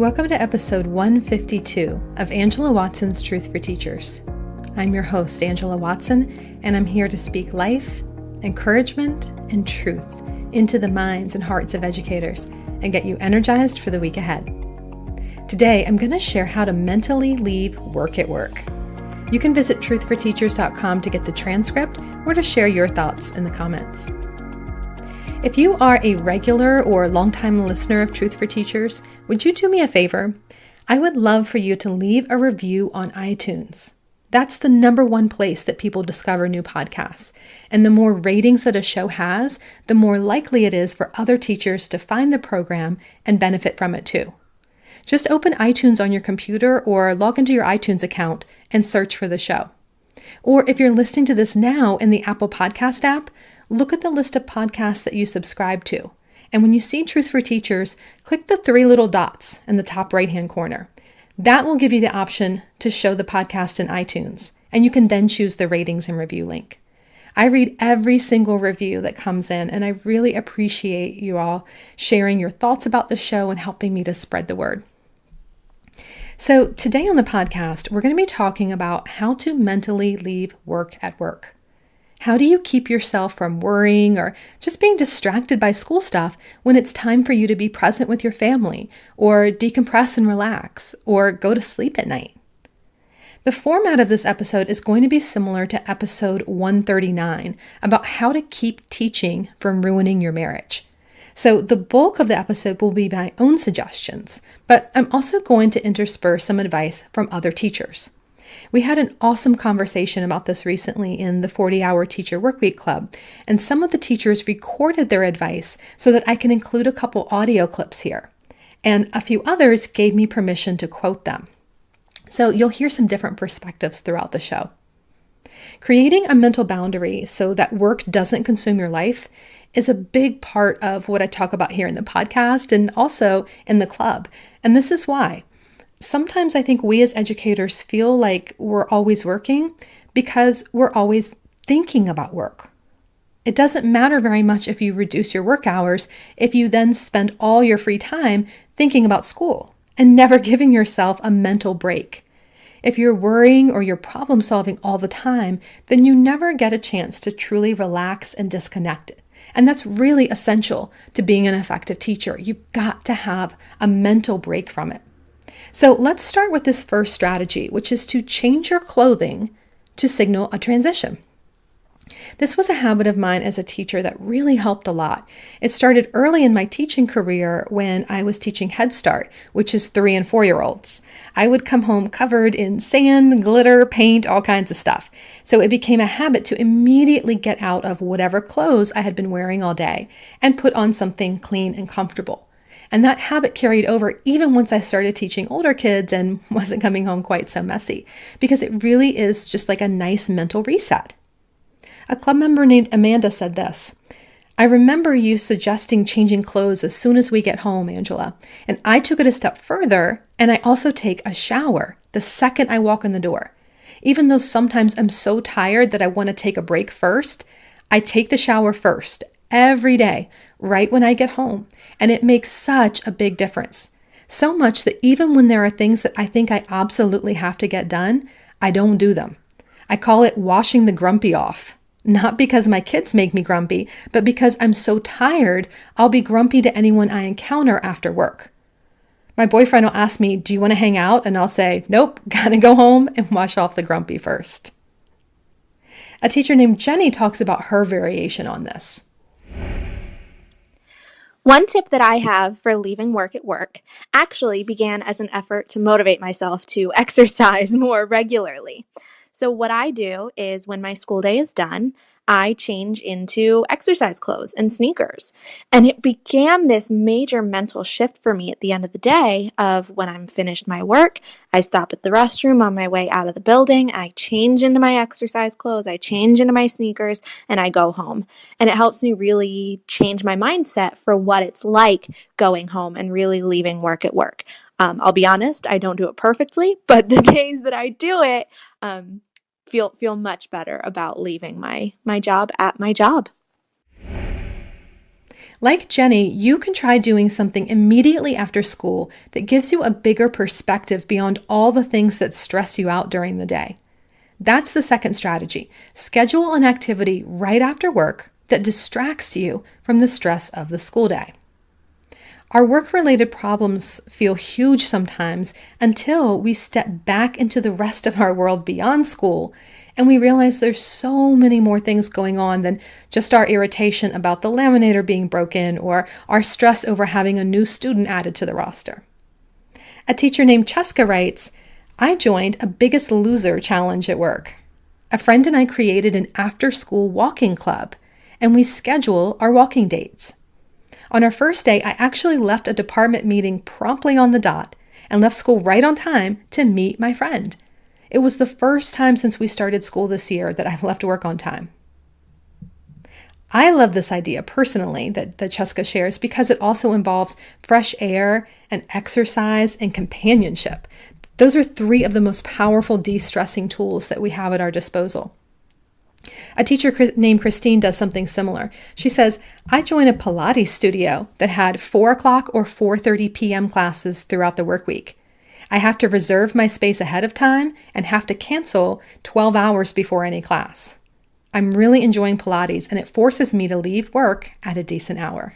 Welcome to episode 152 of Angela Watson's Truth for Teachers. I'm your host, Angela Watson, and I'm here to speak life, encouragement, and truth into the minds and hearts of educators and get you energized for the week ahead. Today, I'm going to share how to mentally leave work at work. You can visit truthforteachers.com to get the transcript or to share your thoughts in the comments. If you are a regular or longtime listener of Truth for Teachers, would you do me a favor? I would love for you to leave a review on iTunes. That's the number one place that people discover new podcasts. And the more ratings that a show has, the more likely it is for other teachers to find the program and benefit from it too. Just open iTunes on your computer or log into your iTunes account and search for the show. Or if you're listening to this now in the Apple Podcast app, look at the list of podcasts that you subscribe to. And when you see Truth for Teachers, click the three little dots in the top right-hand corner. That will give you the option to show the podcast in iTunes, and you can then choose the ratings and review link. I read every single review that comes in, and I really appreciate you all sharing your thoughts about the show and helping me to spread the word. So today on the podcast, we're going to be talking about how to mentally leave work at work. How do you keep yourself from worrying or just being distracted by school stuff when it's time for you to be present with your family, or decompress and relax, or go to sleep at night? The format of this episode is going to be similar to episode 139 about how to keep teaching from ruining your marriage. So the bulk of the episode will be my own suggestions, but I'm also going to intersperse some advice from other teachers. We had an awesome conversation about this recently in the Hour Teacher Workweek Club, and some of the teachers recorded their advice so that I can include a couple audio clips here. And a few others gave me permission to quote them. So you'll hear some different perspectives throughout the show. Creating a mental boundary so that work doesn't consume your life is a big part of what I talk about here in the podcast and also in the club. And this is why. Sometimes I think we as educators feel like we're always working because we're always thinking about work. It doesn't matter very much if you reduce your work hours if you then spend all your free time thinking about school and never giving yourself a mental break. If you're worrying or you're problem solving all the time, then you never get a chance to truly relax and disconnect it. And that's really essential to being an effective teacher. You've got to have a mental break from it. So let's start with this first strategy, which is to change your clothing to signal a transition. This was a habit of mine as a teacher that really helped a lot. It started early in my teaching career when I was teaching Head Start, which is 3- and 4-year-olds. I would come home covered in sand, glitter, paint, all kinds of stuff. So it became a habit to immediately get out of whatever clothes I had been wearing all day and put on something clean and comfortable. And that habit carried over even once I started teaching older kids and wasn't coming home quite so messy, because it really is just like a nice mental reset. A club member named Amanda said this: "I remember you suggesting changing clothes as soon as we get home, Angela, and I took it a step further, and I also take a shower the second I walk in the door. Even though sometimes I'm so tired that I want to take a break first, I take the shower first every day, right when I get home. And it makes such a big difference. So much that even when there are things that I think I absolutely have to get done, I don't do them. I call it washing the grumpy off. Not because my kids make me grumpy, but because I'm so tired, I'll be grumpy to anyone I encounter after work. My boyfriend will ask me, 'Do you want to hang out?' And I'll say, 'Nope, gotta go home and wash off the grumpy first.'" A teacher named Jenny talks about her variation on this. One tip that I have for leaving work at work actually began as an effort to motivate myself to exercise more regularly. So what I do is when my school day is done, I change into exercise clothes and sneakers. And it began this major mental shift for me at the end of the day of when I'm finished my work, I stop at the restroom on my way out of the building, I change into my exercise clothes, I change into my sneakers, and I go home. And it helps me really change my mindset for what it's like going home and really leaving work at work. I'll be honest, I don't do it perfectly, but the days that I do it, feel much better about leaving my job at my job. Like Jenny, you can try doing something immediately after school that gives you a bigger perspective beyond all the things that stress you out during the day. That's the second strategy. Schedule an activity right after work that distracts you from the stress of the school day. Our work-related problems feel huge sometimes until we step back into the rest of our world beyond school and we realize there's so many more things going on than just our irritation about the laminator being broken or our stress over having a new student added to the roster. A teacher named Cheska writes, I joined a Biggest Loser challenge at work. A friend and I created an after-school walking club, and we schedule our walking dates. On our first day, I actually left a department meeting promptly on the dot and left school right on time to meet my friend. It was the first time since we started school this year that I've left work on time. I love this idea personally that Cheska shares because it also involves fresh air and exercise and companionship. Those are three of the most powerful de-stressing tools that we have at our disposal. A teacher named Christine does something similar. She says, I joined a Pilates studio that had 4 o'clock or 4:30 p.m. classes throughout the work week. I have to reserve my space ahead of time and have to cancel 12 hours before any class. I'm really enjoying Pilates and it forces me to leave work at a decent hour.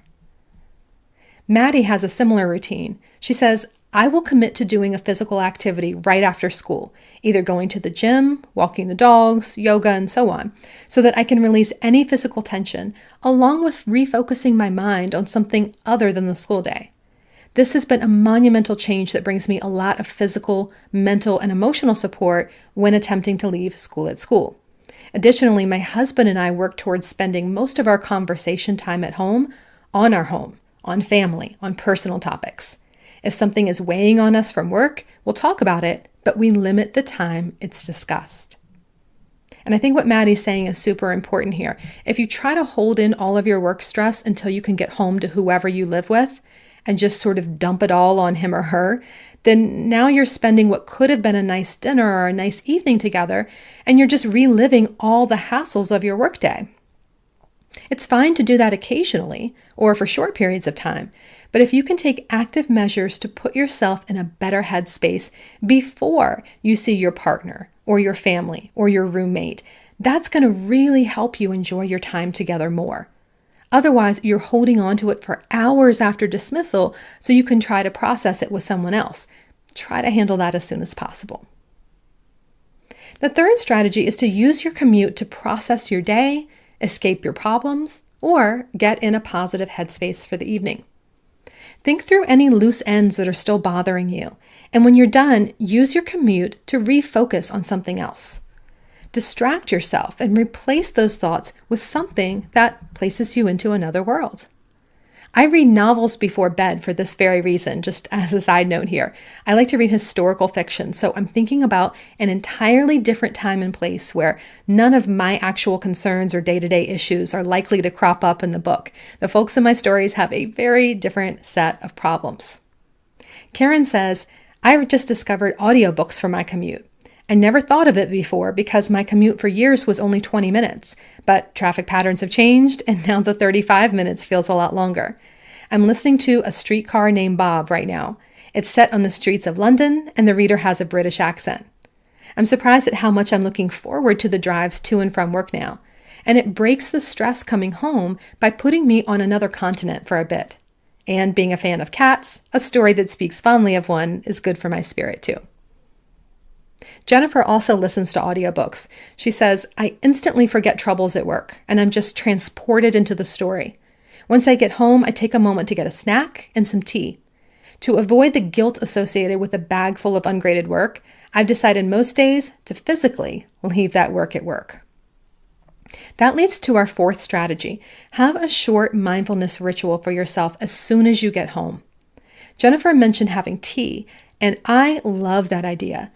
Maddie has a similar routine. She says, I will commit to doing a physical activity right after school, either going to the gym, walking the dogs, yoga, and so on, so that I can release any physical tension, along with refocusing my mind on something other than the school day. This has been a monumental change that brings me a lot of physical, mental, and emotional support when attempting to leave school at school. Additionally, my husband and I work towards spending most of our conversation time at home, on family, on personal topics. If something is weighing on us from work, we'll talk about it, but we limit the time it's discussed. And I think what Maddie's saying is super important here. If you try to hold in all of your work stress until you can get home to whoever you live with and just sort of dump it all on him or her, then now you're spending what could have been a nice dinner or a nice evening together, and you're just reliving all the hassles of your workday. It's fine to do that occasionally or for short periods of time, but if you can take active measures to put yourself in a better headspace before you see your partner or your family or your roommate, that's going to really help you enjoy your time together more. Otherwise, you're holding on to it for hours after dismissal so you can try to process it with someone else. Try to handle that as soon as possible. The third strategy is to use your commute to process your day, escape your problems, or get in a positive headspace for the evening. Think through any loose ends that are still bothering you, and when you're done, use your commute to refocus on something else. Distract yourself and replace those thoughts with something that places you into another world. I read novels before bed for this very reason, just as a side note here. I like to read historical fiction, so I'm thinking about an entirely different time and place where none of my actual concerns or day-to-day issues are likely to crop up in the book. The folks in my stories have a very different set of problems. Karen says, I just discovered audiobooks for my commute. I never thought of it before because my commute for years was only 20 minutes, but traffic patterns have changed and now the 35 minutes feels a lot longer. I'm listening to A Streetcar Named Bob right now. It's set on the streets of London and the reader has a British accent. I'm surprised at how much I'm looking forward to the drives to and from work now, and it breaks the stress coming home by putting me on another continent for a bit. And being a fan of cats, a story that speaks fondly of one is good for my spirit too. Jennifer also listens to audiobooks. She says, I instantly forget troubles at work, and I'm just transported into the story. Once I get home, I take a moment to get a snack and some tea. To avoid the guilt associated with a bag full of ungraded work, I've decided most days to physically leave that work at work. That leads to our fourth strategy. Have a short mindfulness ritual for yourself as soon as you get home. Jennifer mentioned having tea, and I love that idea.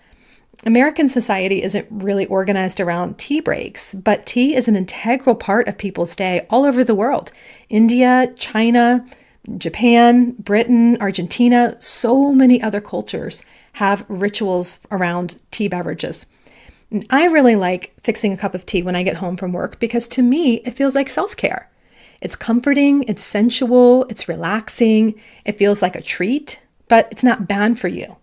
American society isn't really organized around tea breaks, but tea is an integral part of people's day all over the world. India, China, Japan, Britain, Argentina, so many other cultures have rituals around tea beverages. And I really like fixing a cup of tea when I get home from work because to me, it feels like self-care. It's comforting, it's sensual, it's relaxing, it feels like a treat, but it's not bad for you.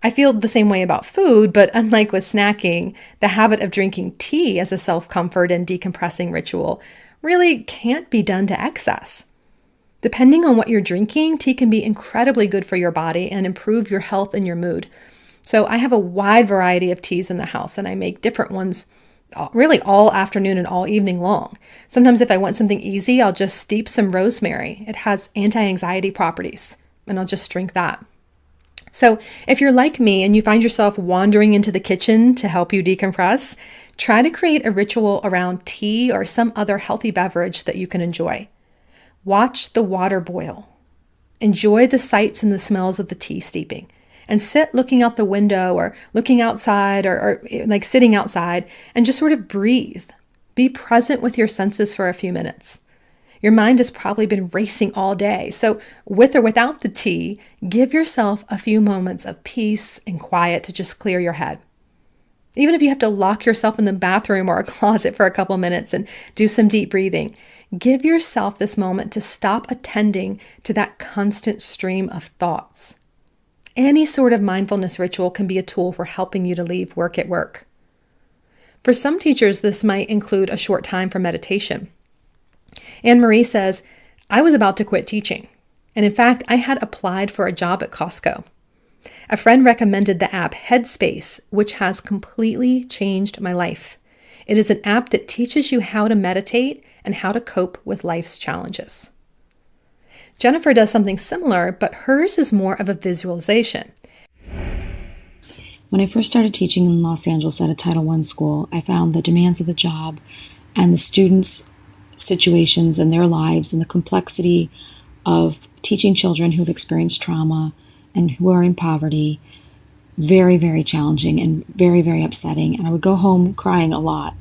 I feel the same way about food, but unlike with snacking, the habit of drinking tea as a self-comfort and decompressing ritual really can't be done to excess. Depending on what you're drinking, tea can be incredibly good for your body and improve your health and your mood. So I have a wide variety of teas in the house, and I make different ones really all afternoon and all evening long. Sometimes if I want something easy, I'll just steep some rosemary. It has anti-anxiety properties, and I'll just drink that. So if you're like me and you find yourself wandering into the kitchen to help you decompress, try to create a ritual around tea or some other healthy beverage that you can enjoy. Watch the water boil. Enjoy the sights and the smells of the tea steeping. And sit looking out the window or looking outside or like sitting outside and just sort of breathe. Be present with your senses for a few minutes. Your mind has probably been racing all day. So with or without the tea, give yourself a few moments of peace and quiet to just clear your head. Even if you have to lock yourself in the bathroom or a closet for a couple minutes and do some deep breathing, give yourself this moment to stop attending to that constant stream of thoughts. Any sort of mindfulness ritual can be a tool for helping you to leave work at work. For some teachers, this might include a short time for meditation. Anne-Marie says, I was about to quit teaching. And in fact, I had applied for a job at Costco. A friend recommended the app Headspace, which has completely changed my life. It is an app that teaches you how to meditate and how to cope with life's challenges. Jennifer does something similar, but hers is more of a visualization. When I first started teaching in Los Angeles at a Title I school, I found the demands of the job and the students' situations and their lives and the complexity of teaching children who've experienced trauma and who are in poverty very, very challenging and very, very upsetting. And I would go home crying a lot.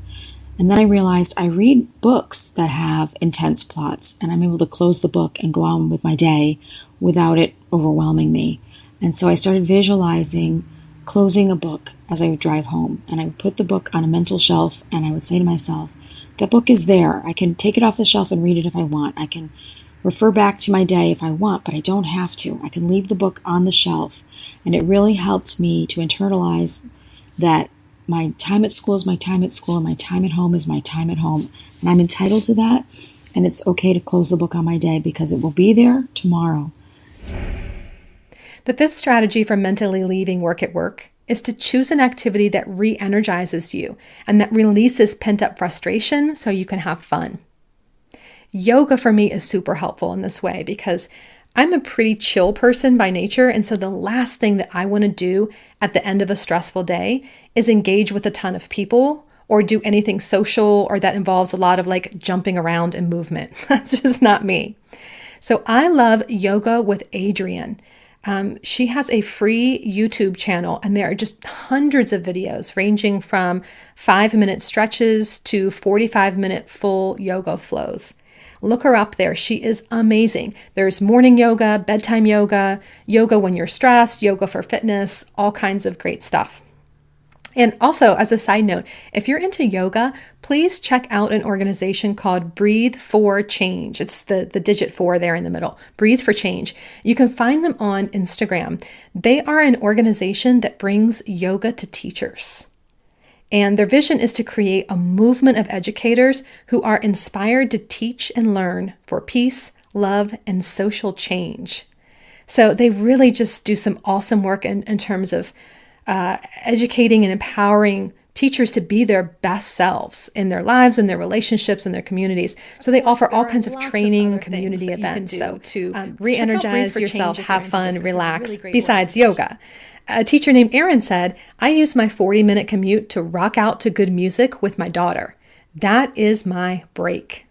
And then I realized I read books that have intense plots, and I'm able to close the book and go on with my day without it overwhelming me. And so I started visualizing closing a book as I would drive home. And I would put the book on a mental shelf, and I would say to myself, that book is there. I can take it off the shelf and read it if I want. I can refer back to my day if I want, but I don't have to. I can leave the book on the shelf. And it really helped me to internalize that my time at school is my time at school, and my time at home is my time at home. And I'm entitled to that, and it's okay to close the book on my day because it will be there tomorrow. The fifth strategy for mentally leaving work at work is to choose an activity that re-energizes you and that releases pent-up frustration so you can have fun. Yoga for me is super helpful in this way because I'm a pretty chill person by nature, and so the last thing that I want to do at the end of a stressful day is engage with a ton of people or do anything social or that involves a lot of like jumping around and movement. That's just not me. So I love Yoga with Adriene. She has a free YouTube channel, and there are just hundreds of videos ranging from 5-minute stretches to 45-minute full yoga flows. Look her up there. She is amazing. There's morning yoga, bedtime yoga, yoga when you're stressed, yoga for fitness, all kinds of great stuff. And also, as a side note, if you're into yoga, please check out an organization called Breathe for Change. It's the digit 4 there in the middle. Breathe for Change. You can find them on Instagram. They are an organization that brings yoga to teachers. And their vision is to create a movement of educators who are inspired to teach and learn for peace, love, and social change. So they really just do some awesome work in terms of educating and empowering teachers to be their best selves in their lives and their relationships and their communities. So they offer all kinds of training, community events. So to re-energize yourself, have fun, relax, besides yoga. A teacher named Erin said, I use my 40-minute commute to rock out to good music with my daughter. That is my break.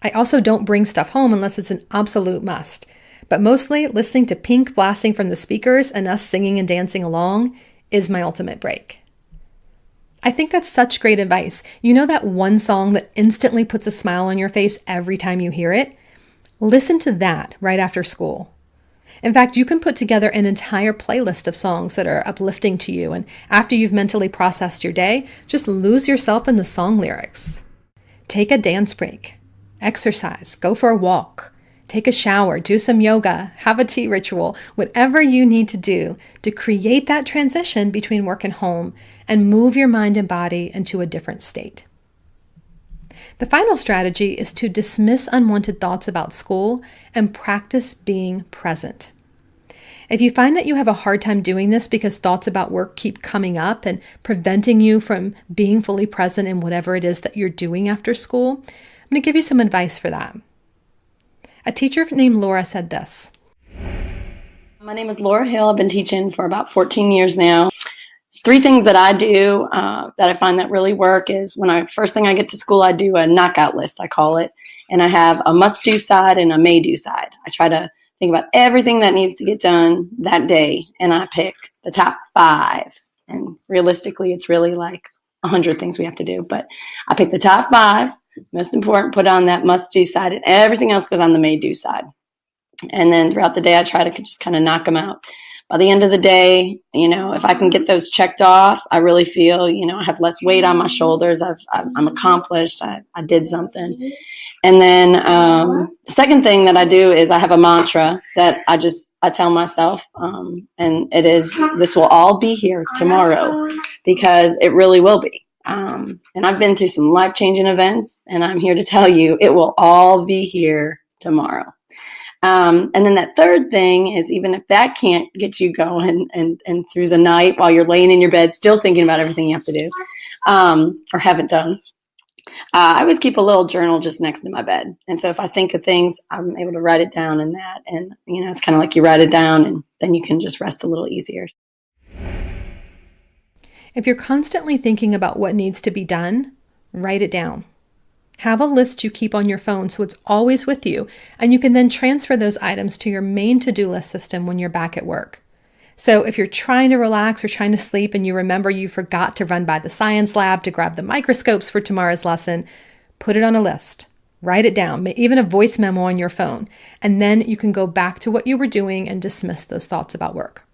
I also don't bring stuff home unless it's an absolute must. But mostly listening to Pink blasting from the speakers and us singing and dancing along is my ultimate break. I think that's such great advice. You know that one song that instantly puts a smile on your face every time you hear it? Listen to that right after school. In fact, you can put together an entire playlist of songs that are uplifting to you, and after you've mentally processed your day, just lose yourself in the song lyrics. Take a dance break. exercise, go for a walk, take a shower, do some yoga, have a tea ritual, whatever you need to do to create that transition between work and home and move your mind and body into a different state. The final strategy is to dismiss unwanted thoughts about school and practice being present. If you find that you have a hard time doing this because thoughts about work keep coming up and preventing you from being fully present in whatever it is that you're doing after school, I'm going to give you some advice for that. A teacher named Laura said this. My name is Laura Hill. I've been teaching for about 14 years now. 3 things that I do that I find that really work is first thing I get to school, I do a knockout list, I call it. And I have a must-do side and a may-do side. I try to think about everything that needs to get done that day, and I pick the top 5. And realistically, it's really like 100 things we have to do. But I pick the top 5, most important, put on that must-do side, and everything else goes on the may-do side. And then throughout the day, I try to just kind of knock them out. By the end of the day, if I can get those checked off, I really feel, I have less weight on my shoulders. I'm accomplished. I did something. And then the second thing that I do is I have a mantra that I tell myself, and it is, this will all be here tomorrow, because it really will be. And I've been through some life-changing events, and I'm here to tell you it will all be here tomorrow. And then that third thing is, even if that can't get you going and through the night while you're laying in your bed still thinking about everything you have to do or haven't done, I always keep a little journal just next to my bed. And so if I think of things, I'm able to write it down in that. And, it's kind of like you write it down and then you can just rest a little easier. If you're constantly thinking about what needs to be done, write it down. Have a list you keep on your phone so it's always with you, and you can then transfer those items to your main to-do list system when you're back at work. So if you're trying to relax or trying to sleep and you remember you forgot to run by the science lab to grab the microscopes for tomorrow's lesson, put it on a list. Write it down, even a voice memo on your phone, and then you can go back to what you were doing and dismiss those thoughts about work.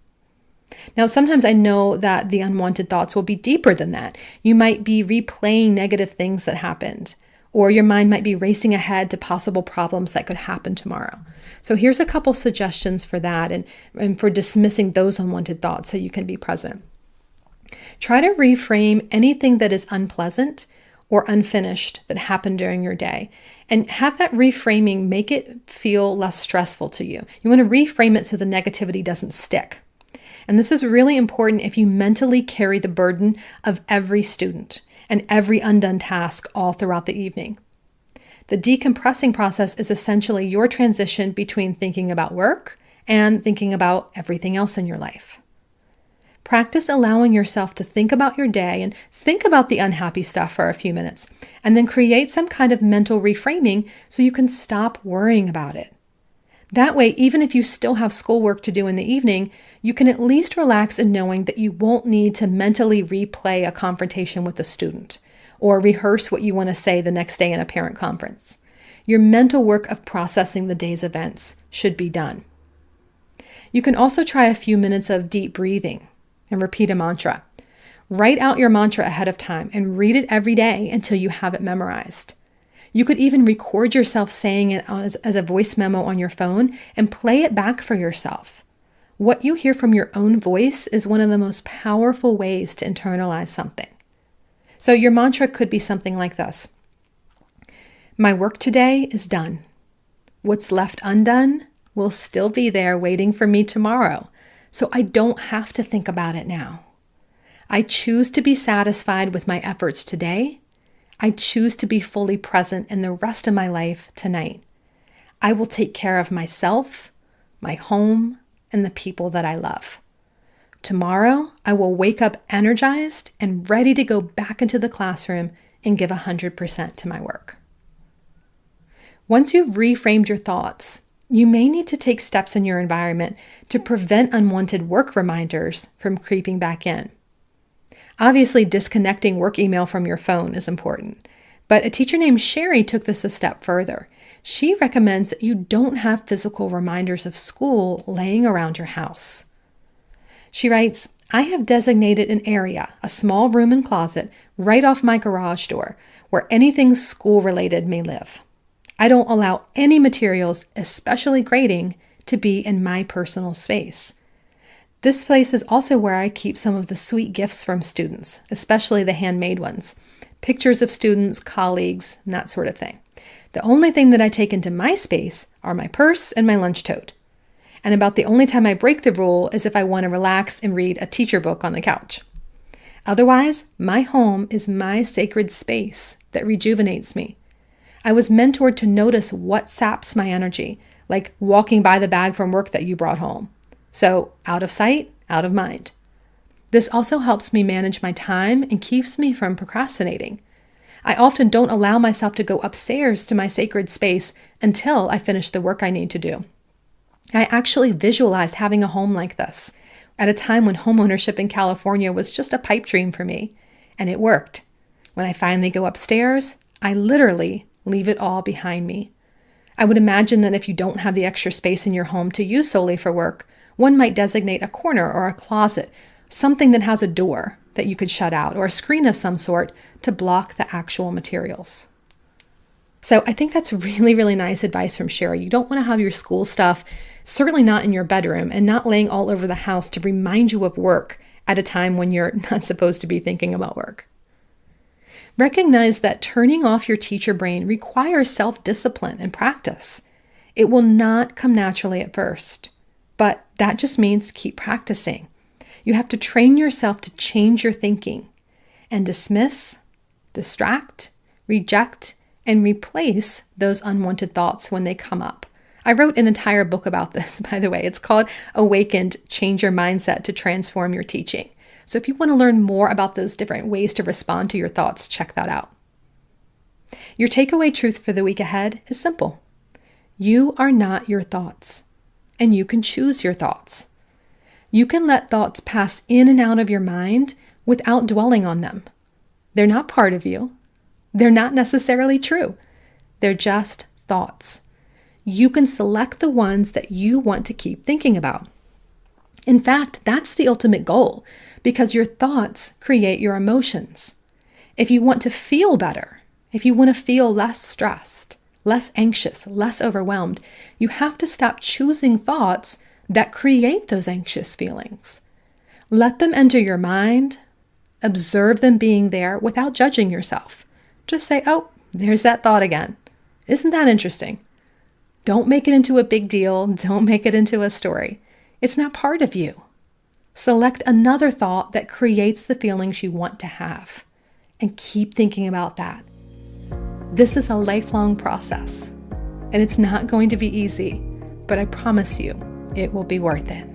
Now, sometimes I know that the unwanted thoughts will be deeper than that. You might be replaying negative things that happened, or your mind might be racing ahead to possible problems that could happen tomorrow. So here's a couple suggestions for that and for dismissing those unwanted thoughts so you can be present. Try to reframe anything that is unpleasant or unfinished that happened during your day, and have that reframing make it feel less stressful to you. You want to reframe it so the negativity doesn't stick. And this is really important if you mentally carry the burden of every student and every undone task all throughout the evening. The decompressing process is essentially your transition between thinking about work and thinking about everything else in your life. Practice allowing yourself to think about your day and think about the unhappy stuff for a few minutes, and then create some kind of mental reframing so you can stop worrying about it. That way, even if you still have schoolwork to do in the evening, you can at least relax in knowing that you won't need to mentally replay a confrontation with a student or rehearse what you want to say the next day in a parent conference. Your mental work of processing the day's events should be done. You can also try a few minutes of deep breathing and repeat a mantra. Write out your mantra ahead of time and read it every day until you have it memorized. You could even record yourself saying it as a voice memo on your phone and play it back for yourself. What you hear from your own voice is one of the most powerful ways to internalize something. So your mantra could be something like this. My work today is done. What's left undone will still be there waiting for me tomorrow, so I don't have to think about it now. I choose to be satisfied with my efforts today. I choose to be fully present in the rest of my life tonight. I will take care of myself, my home, and the people that I love. Tomorrow, I will wake up energized and ready to go back into the classroom and give 100% to my work. Once you've reframed your thoughts, you may need to take steps in your environment to prevent unwanted work reminders from creeping back in. Obviously, disconnecting work email from your phone is important, but a teacher named Sherry took this a step further. She recommends that you don't have physical reminders of school laying around your house. She writes, I have designated an area, a small room and closet, right off my garage door, where anything school-related may live. I don't allow any materials, especially grading, to be in my personal space. This place is also where I keep some of the sweet gifts from students, especially the handmade ones. Pictures of students, colleagues, and that sort of thing. The only thing that I take into my space are my purse and my lunch tote. And about the only time I break the rule is if I want to relax and read a teacher book on the couch. Otherwise, my home is my sacred space that rejuvenates me. I was mentored to notice what saps my energy, like walking by the bag from work that you brought home. So, out of sight, out of mind. This also helps me manage my time and keeps me from procrastinating. I often don't allow myself to go upstairs to my sacred space until I finish the work I need to do. I actually visualized having a home like this at a time when homeownership in California was just a pipe dream for me, and it worked. When I finally go upstairs, I literally leave it all behind me. I would imagine that if you don't have the extra space in your home to use solely for work, one might designate a corner or a closet, something that has a door that you could shut out, or a screen of some sort to block the actual materials. So I think that's really, really nice advice from Sherry. You don't want to have your school stuff, certainly not in your bedroom, and not laying all over the house to remind you of work at a time when you're not supposed to be thinking about work. Recognize that turning off your teacher brain requires self-discipline and practice. It will not come naturally at first, but that just means keep practicing. You have to train yourself to change your thinking and dismiss, distract, reject, and replace those unwanted thoughts when they come up. I wrote an entire book about this, by the way. It's called Awakened: Change Your Mindset to Transform Your Teaching. So if you want to learn more about those different ways to respond to your thoughts, check that out. Your takeaway truth for the week ahead is simple. You are not your thoughts, and you can choose your thoughts. You can let thoughts pass in and out of your mind without dwelling on them. They're not part of you. They're not necessarily true. They're just thoughts. You can select the ones that you want to keep thinking about. In fact, that's the ultimate goal, because your thoughts create your emotions. If you want to feel better, if you want to feel less stressed, less anxious, less overwhelmed, you have to stop choosing thoughts that create those anxious feelings. Let them enter your mind, observe them being there without judging yourself. Just say, oh, there's that thought again. Isn't that interesting? Don't make it into a big deal. Don't make it into a story. It's not part of you. Select another thought that creates the feelings you want to have and keep thinking about that. This is a lifelong process, and it's not going to be easy, but I promise you, it will be worth it.